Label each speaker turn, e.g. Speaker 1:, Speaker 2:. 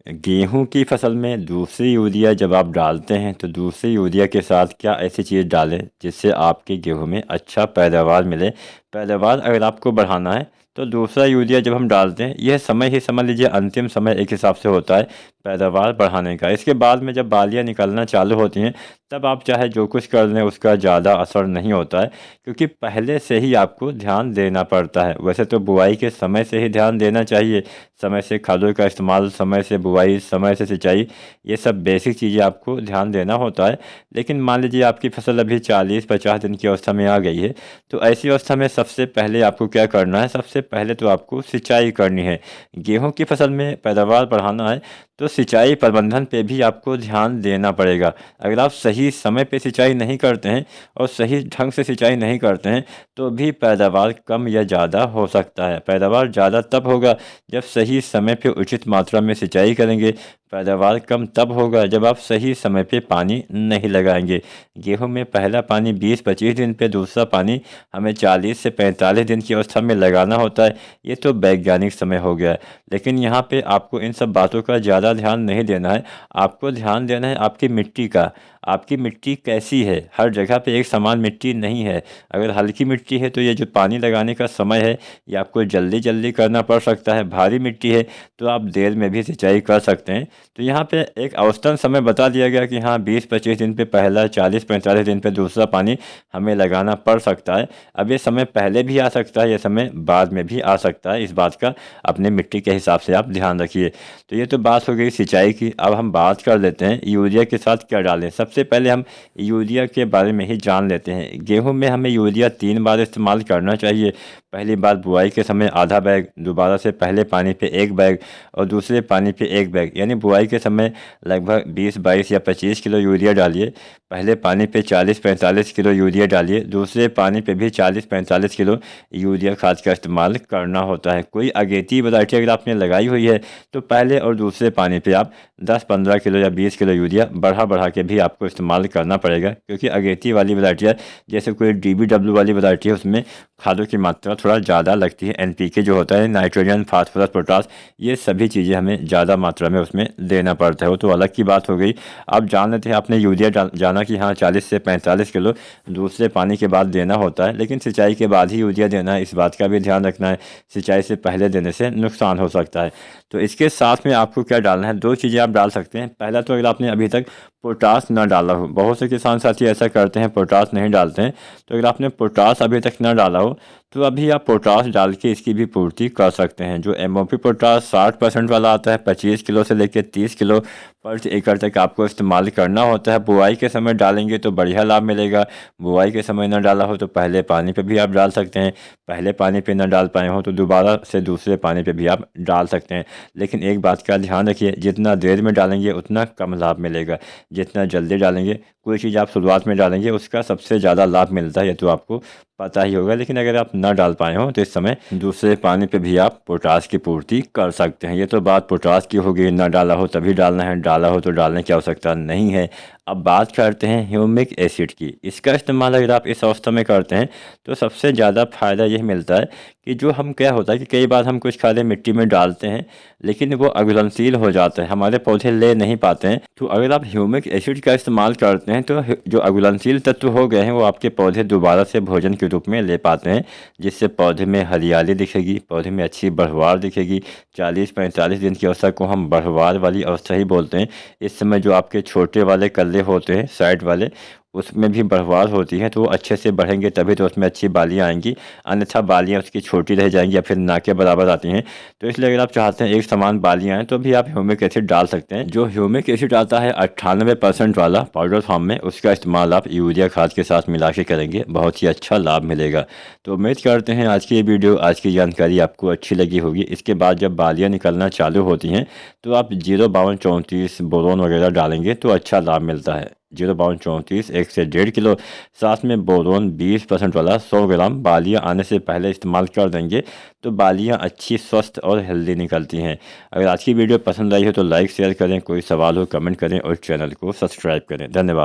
Speaker 1: गेहूं की फसल में दूसरी यूरिया जब आप डालते हैं तो दूसरी यूरिया के साथ क्या ऐसी चीज़ डालें जिससे आपके गेहूं में अच्छा पैदावार मिले। पैदावार अगर आपको बढ़ाना है तो दूसरा यूरिया जब हम डालते हैं यह समय ही समझ लीजिए अंतिम समय एक हिसाब से होता है पैदावार बढ़ाने का। इसके बाद में जब बालियाँ निकलना चालू होती हैं तब आप चाहे जो कुछ कर लें उसका ज़्यादा असर नहीं होता है, क्योंकि पहले से ही आपको ध्यान देना पड़ता है। वैसे तो बुआई के समय से ही ध्यान देना चाहिए, समय से खादों का इस्तेमाल, समय से बुआई, समय से सिंचाई, ये सब बेसिक चीज़ें आपको ध्यान देना होता है। लेकिन मान लीजिए आपकी फसल अभी 40-50 दिन की अवस्था में आ गई है, तो ऐसी अवस्था में सबसे पहले आपको क्या करना है, सबसे पहले तो आपको सिंचाई करनी है। गेहूं की फसल में पैदावार बढ़ाना है तो सिंचाई प्रबंधन पे भी आपको ध्यान देना पड़ेगा। अगर आप सही समय पे सिंचाई नहीं करते हैं और सही ढंग से सिंचाई नहीं करते हैं तो भी पैदावार कम या ज़्यादा हो सकता है। पैदावार ज़्यादा तब होगा जब सही समय पे उचित मात्रा में सिंचाई करेंगे। पैदावार कम तब होगा जब आप सही समय पे पानी नहीं लगाएंगे। गेहूं में पहला पानी 20-25 दिन पे, दूसरा पानी हमें 40 से 45 दिन की अवस्था में लगाना होता है। ये तो वैज्ञानिक समय हो गया, लेकिन यहाँ पे आपको इन सब बातों का ज़्यादा ध्यान नहीं देना है। आपको ध्यान देना है आपकी मिट्टी का। आपकी मिट्टी कैसी है, हर जगह पे एक समान मिट्टी नहीं है। अगर हल्की मिट्टी है तो ये जो पानी लगाने का समय है ये आपको जल्दी जल्दी करना पड़ सकता है। भारी मिट्टी है तो आप देर में भी सिंचाई कर सकते हैं। तो यहाँ पे एक औसतन समय बता दिया गया कि हाँ 20-25 दिन पे पहला, 40-45 दिन पे दूसरा पानी हमें लगाना पड़ सकता है। अब ये समय पहले भी आ सकता है, ये समय बाद में भी आ सकता है। इस बात का अपने मिट्टी के हिसाब से आप ध्यान रखिए। तो ये तो बात हो गई सिंचाई की। अब हम बात कर लेते हैं यूरिया के साथ क्या डालें। सबसे पहले हम यूरिया के बारे में ही जान लेते हैं। गेहूं में हमें यूरिया 3 बार इस्तेमाल करना चाहिए। पहली बार बुआई के समय आधा बैग, दोबारा से पहले पानी पे 1 बैग और दूसरे पानी पे 1 बैग, यानी बुआई के समय लगभग 20-22 या 25 किलो यूरिया डालिए। पहले पानी पे 40-45 किलो यूरिया डालिए, दूसरे पानी पे भी 40-45 किलो यूरिया खाद का इस्तेमाल करना होता है। कोई अगेती वैरायटी अगर आपने लगाई हुई है तो पहले और दूसरे पानी पे आप 10-15 किलो या 20 किलो यूरिया बढ़ा बढ़ा के भी आपको इस्तेमाल करना पड़ेगा, क्योंकि अगेती वाली वैरायटी जैसे कोई DBW वाली वैरायटी है उसमें खादों की मात्रा थोड़ा ज़्यादा लगती है। NPK जो होता है, नाइट्रोजन, फास्फोरस, पोटास, ये सभी चीज़ें हमें ज़्यादा मात्रा में उसमें देना पड़ता है। वो तो अलग की बात हो गई। आप जान लेते हैं आपने यूरिया जाना कि हाँ 40 से 45 किलो दूसरे पानी के बाद देना होता है, लेकिन सिंचाई के बाद ही यूरिया देना है, इस बात का भी ध्यान रखना है। सिंचाई से पहले देने से नुकसान हो सकता है। तो इसके साथ में आपको क्या डालना है, 2 चीज़ें आप डाल सकते हैं। पहला तो अगर आपने अभी तक पोटास ना डाला हो, बहुत से किसान साथी ऐसा करते हैं पोटास नहीं डालते हैं, तो अगर आपने पोटास अभी तक ना डाला हो तो अभी आप पोटास डाल के इसकी भी पूर्ति कर सकते हैं। जो MOP पोटास 60% वाला आता है, 25 किलो से लेकर 30 किलो पर एकड़ तक आपको इस्तेमाल करना होता है। बुआई के समय डालेंगे तो बढ़िया लाभ मिलेगा। बुआई के समय ना डाला हो तो पहले पानी पे भी आप डाल सकते हैं। पहले पानी पे ना डाल पाए हो तो दोबारा से दूसरे पानी पे भी आप डाल सकते हैं। लेकिन एक बात का ध्यान रखिए, जितना देर में डालेंगे उतना कम लाभ मिलेगा। जितना जल्दी डालेंगे, कोई चीज़ आप शुरुआत में डालेंगे उसका सबसे ज़्यादा लाभ मिलता है, ये तो आपको पता ही होगा। लेकिन अगर आप ना डाल पाए हो तो इस समय दूसरे पानी पे भी आप पोटास की पूर्ति कर सकते हैं। ये तो बात पोटास की होगी, ना डाला हो तभी डालना है, डाला हो तो डालने की आवश्यकता नहीं है। अब बात करते हैं ह्यूमिक एसिड की। इसका इस्तेमाल अगर आप इस अवस्था में करते हैं तो सबसे ज़्यादा फायदा यह मिलता है कि जो हम क्या होता है कि कई बार हम कुछ खादें मिट्टी में डालते हैं लेकिन वो अघुलनशील हो जाते हैं, हमारे पौधे ले नहीं पाते हैं। तो अगर आप ह्यूमिक एसिड का इस्तेमाल करते हैं तो जो अघुलनशील तत्व हो गए हैं वो आपके पौधे दोबारा से भोजन के रूप में ले पाते हैं, जिससे पौधे में हरियाली दिखेगी, पौधे में अच्छी बढ़वार दिखेगी। 40-45 दिन की अवस्था को हम बढ़वार वाली अवस्था ही बोलते हैं। इस समय जो आपके छोटे वाले कल्ले होते हैं साइड वाले, उसमें भी बढ़वार होती है, तो वो अच्छे से बढ़ेंगे तभी तो उसमें अच्छी बालियाँ आएंगी, अन्यथा बालियाँ उसकी छोटी रह जाएंगी या फिर ना के बराबर आती हैं। तो इसलिए अगर आप चाहते हैं एक समान बालियाँ आएँ तो भी आप ह्यूमिक एसिड डाल सकते हैं। जो ह्यूमिक एसिड आता है 98% वाला पाउडर फॉर्म में, उसका इस्तेमाल आप यूरिया खाद के साथ मिला के करेंगे, बहुत ही अच्छा लाभ मिलेगा। तो उम्मीद करते हैं आज की ये वीडियो, आज की जानकारी आपको अच्छी लगी होगी। इसके बाद जब बालियाँ निकलना चालू होती हैं तो आप 052-34 बोरोन वगैरह डालेंगे तो अच्छा लाभ मिलता है। 052-34 1 से 1.5 किलो, साथ में बोरोन 20% वाला 100 ग्राम बालियाँ आने से पहले इस्तेमाल कर देंगे तो बालियाँ अच्छी, स्वस्थ और हेल्दी निकलती हैं। अगर आज की वीडियो पसंद आई हो तो लाइक शेयर करें, कोई सवाल हो कमेंट करें और चैनल को सब्सक्राइब करें। धन्यवाद।